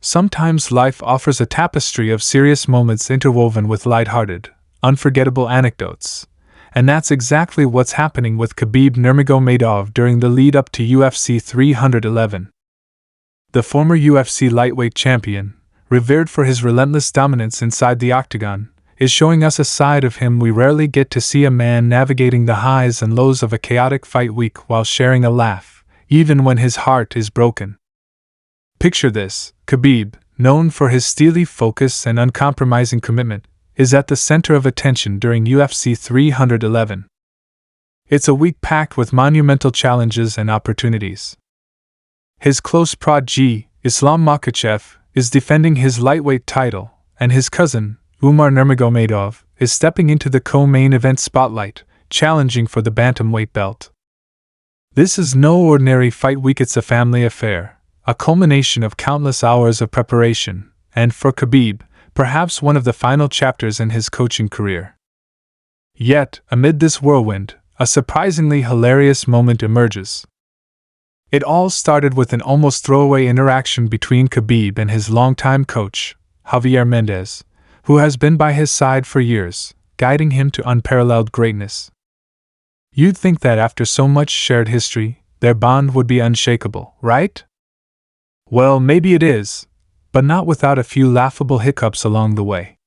sometimes life offers a tapestry of serious moments interwoven with lighthearted, unforgettable anecdotes. And that's exactly what's happening with Khabib Nurmagomedov during the lead-up to UFC 311. The former UFC lightweight champion, revered for his relentless dominance inside the octagon, is showing us a side of him we rarely get to see, a man navigating the highs and lows of a chaotic fight week while sharing a laugh, even when his heart is broken. Picture this: Khabib, known for his steely focus and uncompromising commitment, is at the center of attention during UFC 311. It's a week packed with monumental challenges and opportunities. His close protege, Islam Makhachev, is defending his lightweight title, and his cousin, Umar Nurmagomedov, is stepping into the co-main event spotlight, challenging for the bantamweight belt. This is no ordinary fight week, it's a family affair, a culmination of countless hours of preparation, and for Khabib, perhaps one of the final chapters in his coaching career. Yet, amid this whirlwind, a surprisingly hilarious moment emerges. It all started with an almost throwaway interaction between Khabib and his longtime coach, Javier Mendez, who has been by his side for years, guiding him to unparalleled greatness. You'd think that after so much shared history, their bond would be unshakable, right? Well, maybe it is, but not without a few laughable hiccups along the way.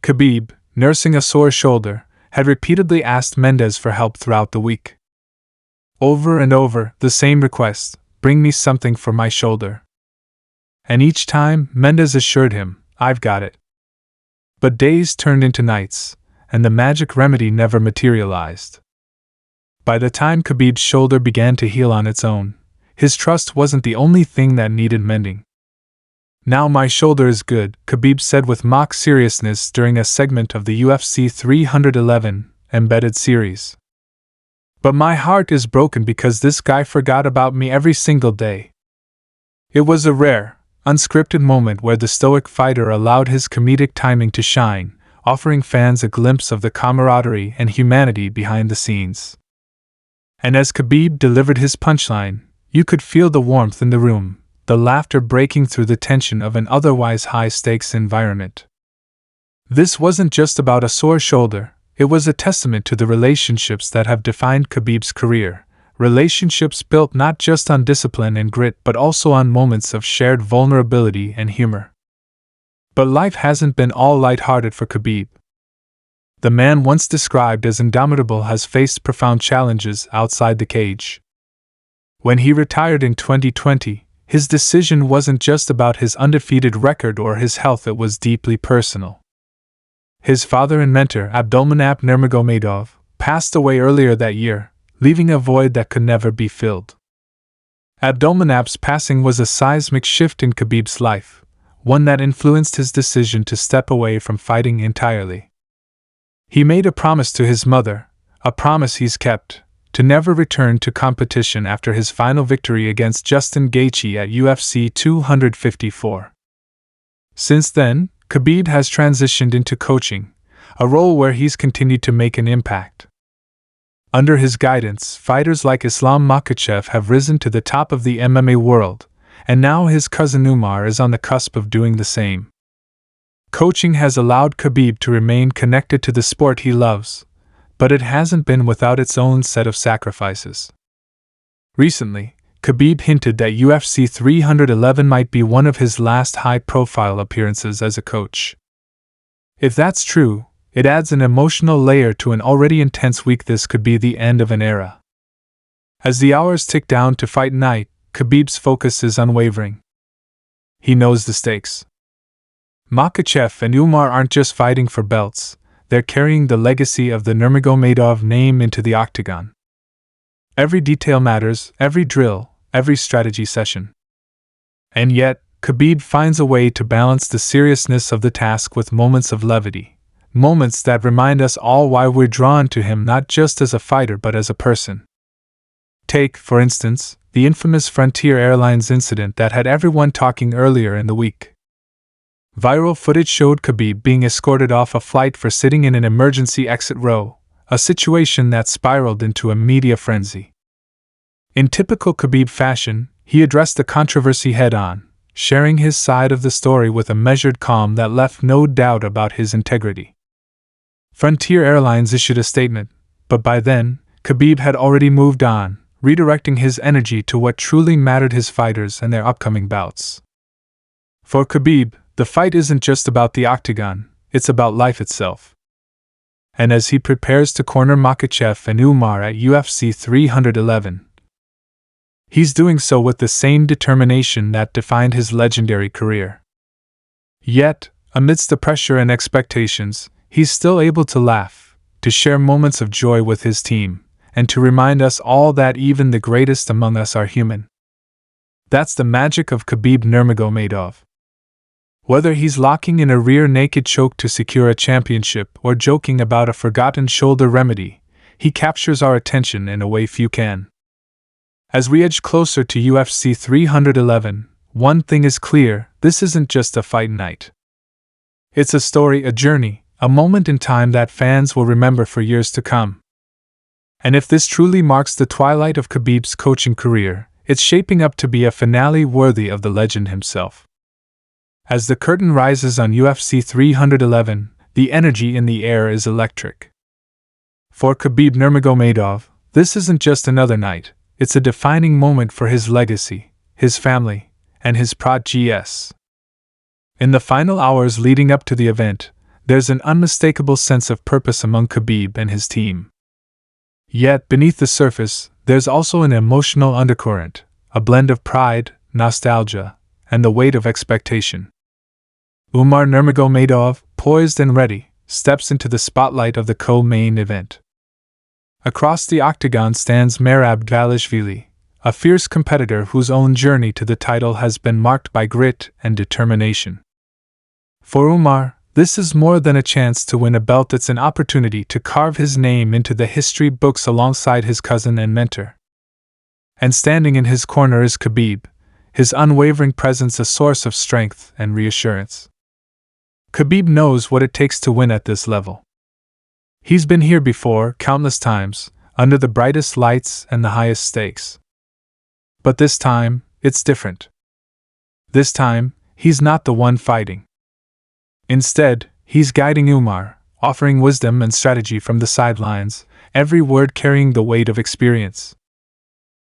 Khabib, nursing a sore shoulder, had repeatedly asked Mendez for help throughout the week. Over and over, the same request: bring me something for my shoulder. And each time, Mendez assured him, I've got it. But days turned into nights, and the magic remedy never materialized. By the time Khabib's shoulder began to heal on its own, his trust wasn't the only thing that needed mending. Now my shoulder is good, Khabib said with mock seriousness during a segment of the UFC 311 embedded series. But my heart is broken because this guy forgot about me every single day. It was a rare, unscripted moment where the stoic fighter allowed his comedic timing to shine, offering fans a glimpse of the camaraderie and humanity behind the scenes. And as Khabib delivered his punchline, you could feel the warmth in the room, the laughter breaking through the tension of an otherwise high-stakes environment. This wasn't just about a sore shoulder, it was a testament to the relationships that have defined Khabib's career, relationships built not just on discipline and grit but also on moments of shared vulnerability and humor. But life hasn't been all lighthearted for Khabib. The man once described as indomitable has faced profound challenges outside the cage. When he retired in 2020, his decision wasn't just about his undefeated record or his health, it was deeply personal. His father and mentor, Abdulmanap Nurmagomedov, passed away earlier that year, leaving a void that could never be filled. Abdulmanap's passing was a seismic shift in Khabib's life, one that influenced his decision to step away from fighting entirely. He made a promise to his mother, a promise he's kept, to never return to competition after his final victory against Justin Gaethje at UFC 254. Since then, Khabib has transitioned into coaching, a role where he's continued to make an impact. Under his guidance, fighters like Islam Makhachev have risen to the top of the MMA world, and now his cousin Umar is on the cusp of doing the same. Coaching has allowed Khabib to remain connected to the sport he loves, but it hasn't been without its own set of sacrifices. Recently, Khabib hinted that UFC 311 might be one of his last high-profile appearances as a coach. If that's true, it adds an emotional layer to an already intense week. This could be the end of an era. As the hours tick down to fight night, Khabib's focus is unwavering. He knows the stakes. Makhachev and Umar aren't just fighting for belts, they're carrying the legacy of the Nurmagomedov name into the octagon. Every detail matters, every drill, every strategy session. And yet, Khabib finds a way to balance the seriousness of the task with moments of levity, moments that remind us all why we're drawn to him not just as a fighter but as a person. Take, for instance, the infamous Frontier Airlines incident that had everyone talking earlier in the week. Viral footage showed Khabib being escorted off a flight for sitting in an emergency exit row, a situation that spiraled into a media frenzy. In typical Khabib fashion, he addressed the controversy head-on, sharing his side of the story with a measured calm that left no doubt about his integrity. Frontier Airlines issued a statement, but by then, Khabib had already moved on, redirecting his energy to what truly mattered: his fighters and their upcoming bouts. For Khabib, the fight isn't just about the octagon, it's about life itself. And as he prepares to corner Makhachev and Umar at UFC 311, he's doing so with the same determination that defined his legendary career. Yet, amidst the pressure and expectations, he's still able to laugh, to share moments of joy with his team, and to remind us all that even the greatest among us are human. That's the magic of Khabib Nurmagomedov. Whether he's locking in a rear naked choke to secure a championship or joking about a forgotten shoulder remedy, he captures our attention in a way few can. As we edge closer to UFC 311, one thing is clear: this isn't just a fight night. It's a story, a journey, a moment in time that fans will remember for years to come. And if this truly marks the twilight of Khabib's coaching career, it's shaping up to be a finale worthy of the legend himself. As the curtain rises on UFC 311, the energy in the air is electric. For Khabib Nurmagomedov, this isn't just another night, it's a defining moment for his legacy, his family, and his progeny. In the final hours leading up to the event, there's an unmistakable sense of purpose among Khabib and his team. Yet, beneath the surface, there's also an emotional undercurrent, a blend of pride, nostalgia, and the weight of expectation. Umar Nurmagomedov, poised and ready, steps into the spotlight of the co-main event. Across the octagon stands Merab Dvalishvili, a fierce competitor whose own journey to the title has been marked by grit and determination. For Umar, this is more than a chance to win a belt, it's an opportunity to carve his name into the history books alongside his cousin and mentor. And standing in his corner is Khabib, his unwavering presence a source of strength and reassurance. Khabib knows what it takes to win at this level. He's been here before, countless times, under the brightest lights and the highest stakes. But this time, it's different. This time, he's not the one fighting. Instead, he's guiding Umar, offering wisdom and strategy from the sidelines, every word carrying the weight of experience.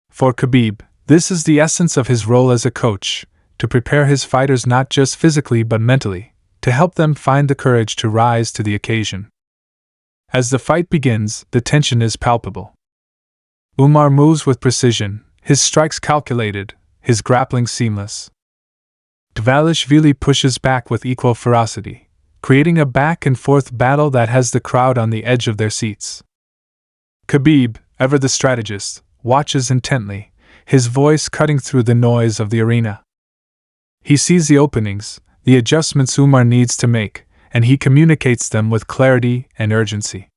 For Khabib, this is the essence of his role as a coach, to prepare his fighters not just physically but mentally, to help them find the courage to rise to the occasion. As the fight begins, the tension is palpable. Umar moves with precision, his strikes calculated, his grappling seamless. Dvalishvili pushes back with equal ferocity, creating a back-and-forth battle that has the crowd on the edge of their seats. Khabib, ever the strategist, watches intently, his voice cutting through the noise of the arena. He sees the openings, the adjustments Umar needs to make, and he communicates them with clarity and urgency.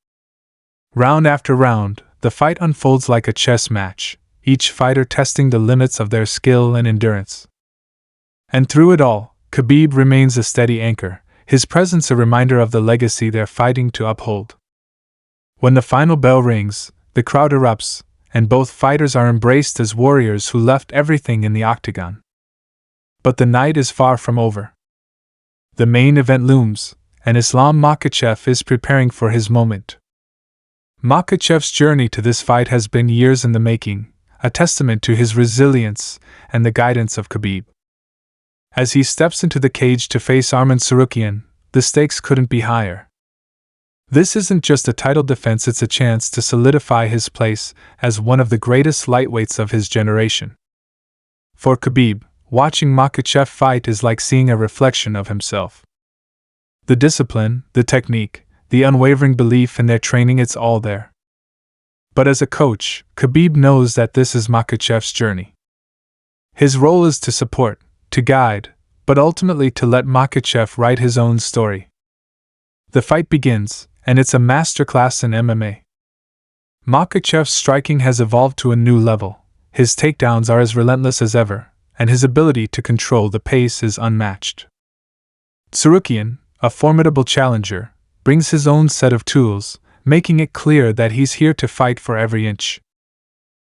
Round after round, the fight unfolds like a chess match, each fighter testing the limits of their skill and endurance. And through it all, Khabib remains a steady anchor, his presence a reminder of the legacy they're fighting to uphold. When the final bell rings, the crowd erupts, and both fighters are embraced as warriors who left everything in the octagon. But the night is far from over. The main event looms, and Islam Makhachev is preparing for his moment. Makhachev's journey to this fight has been years in the making, a testament to his resilience and the guidance of Khabib. As he steps into the cage to face Arman Tsarukyan, the stakes couldn't be higher. This isn't just a title defense, it's a chance to solidify his place as one of the greatest lightweights of his generation. For Khabib, watching Makhachev fight is like seeing a reflection of himself. The discipline, the technique, the unwavering belief in their training, it's all there. But as a coach, Khabib knows that this is Makhachev's journey. His role is to support, to guide, but ultimately to let Makhachev write his own story. The fight begins, and it's a masterclass in MMA. Makhachev's striking has evolved to a new level, his takedowns are as relentless as ever, and his ability to control the pace is unmatched. Tsarukyan, a formidable challenger, brings his own set of tools, making it clear that he's here to fight for every inch.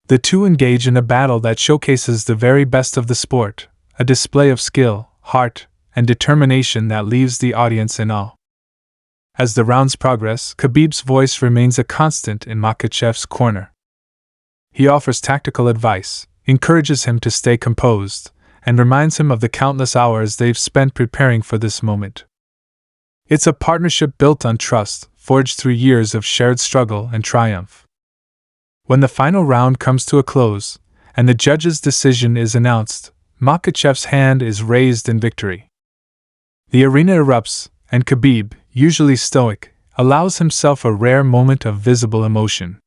The two engage in a battle that showcases the very best of the sport, a display of skill, heart, and determination that leaves the audience in awe. As the rounds progress, Khabib's voice remains a constant in Makhachev's corner. He offers tactical advice, encourages him to stay composed, and reminds him of the countless hours they've spent preparing for this moment. It's a partnership built on trust, forged through years of shared struggle and triumph. When the final round comes to a close, and the judge's decision is announced, Makhachev's hand is raised in victory. The arena erupts, and Khabib, usually stoic, allows himself a rare moment of visible emotion.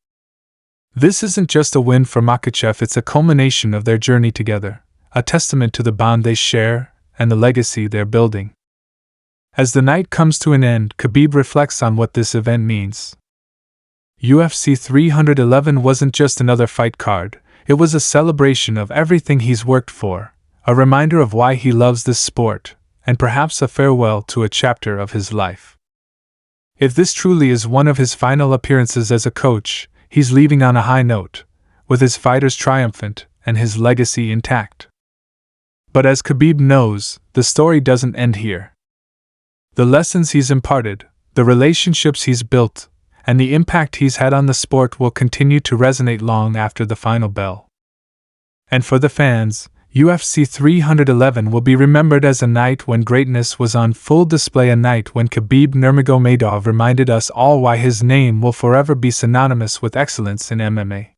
This isn't just a win for Makhachev, it's a culmination of their journey together, a testament to the bond they share and the legacy they're building. As the night comes to an end, Khabib reflects on what this event means. UFC 311 wasn't just another fight card, it was a celebration of everything he's worked for, a reminder of why he loves this sport, and perhaps a farewell to a chapter of his life. If this truly is one of his final appearances as a coach, he's leaving on a high note, with his fighters triumphant and his legacy intact. But as Khabib knows, the story doesn't end here. The lessons he's imparted, the relationships he's built, and the impact he's had on the sport will continue to resonate long after the final bell. And for the fans, UFC 311 will be remembered as a night when greatness was on full display, a night when Khabib Nurmagomedov reminded us all why his name will forever be synonymous with excellence in MMA.